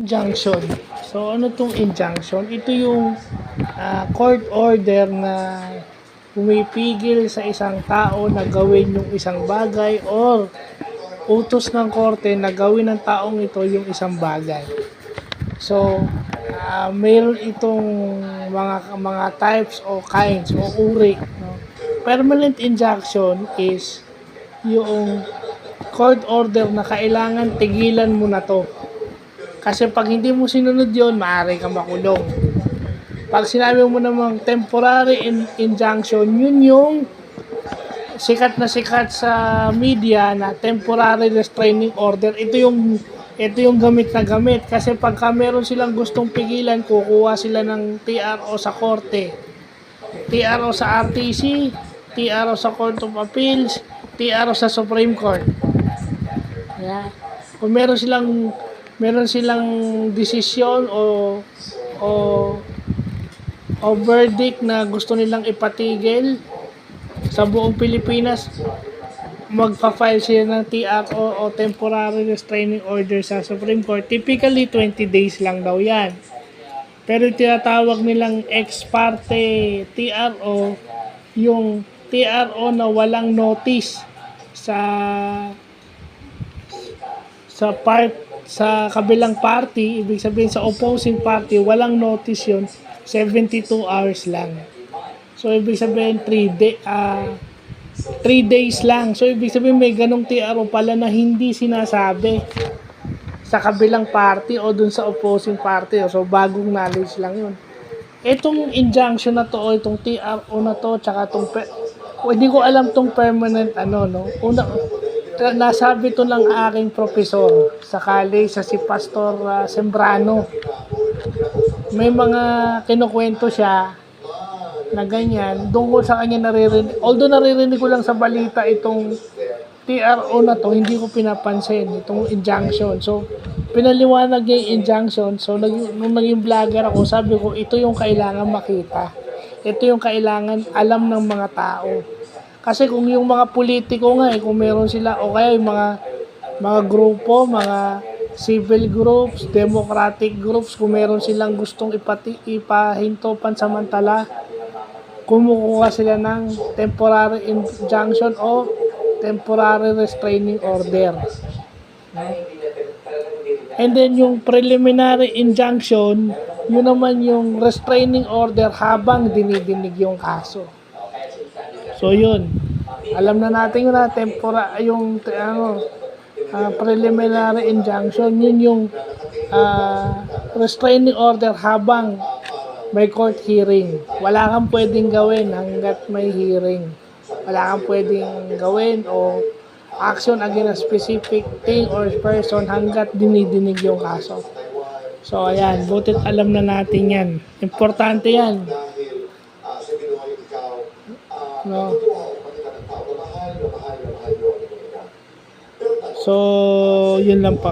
Injunction. So, ano tong injunction? Ito yung court order na pumipigil sa isang tao na gawin yung isang bagay or utos ng korte na gawin ng taong ito yung isang bagay. So, mayroon itong mga types o kinds o uri. No? Permanent injunction is yung court order na kailangan tigilan mo na to. Kasi pag hindi mo sinunod yon, maaari kang makulong. Pag sinabi mo namang temporary injunction, yun yung sikat na sikat sa media na temporary restraining order. Ito yung gamit na gamit. Kasi pagka meron silang gustong pigilan, kukuha sila ng TRO sa korte. TRO sa RTC, TRO sa Court of Appeals, TRO sa Supreme Court. Yeah. Kung meron silang desisyon o verdict na gusto nilang ipatigil sa buong Pilipinas, magpa-file sila ng TRO o temporary restraining order sa Supreme Court. Typically 20 days lang daw yan. Pero tinatawag nilang ex parte TRO, yung TRO na walang notice sa kabilang party, ibig sabihin sa opposing party, walang notice yun, 72 hours lang. So, ibig sabihin 3 days lang. So, ibig sabihin may ganong TRO pala na hindi sinasabi sa kabilang party o dun sa opposing party. So, bagong knowledge lang yun. Itong injunction na to o itong TRO na to, tsaka itong hindi ko alam tong permanent nasabi to ng aking profesor sa college, si Pastor Sembrano. May mga kinukwento siya na ganyan. Doon ko sa kanya naririnig. Although naririnig ko lang sa balita itong TRO na to, hindi ko pinapansin itong injunction. So, pinaliwanag niya yung injunction. So, nung naging vlogger ako, sabi ko, ito yung kailangan makita. Ito yung kailangan alam ng mga tao. Kasi kung yung mga politiko nga, kung meron sila, o kaya yung mga grupo, mga civil groups, democratic groups, kung meron silang gustong ipahinto pansamantala, kumukuha sila ng temporary injunction o temporary restraining order. And then yung preliminary injunction, yun naman yung restraining order habang dinidinig yung kaso. So yun, alam na natin yun na preliminary injunction, yun yung restraining order habang may court hearing. Wala kang pwedeng gawin hanggat may hearing. Wala kang pwedeng gawin o action against a specific thing or person hanggat dinidinig yung kaso. So ayan, butit alam na natin yan. Importante yan. No. So, yun lang pa.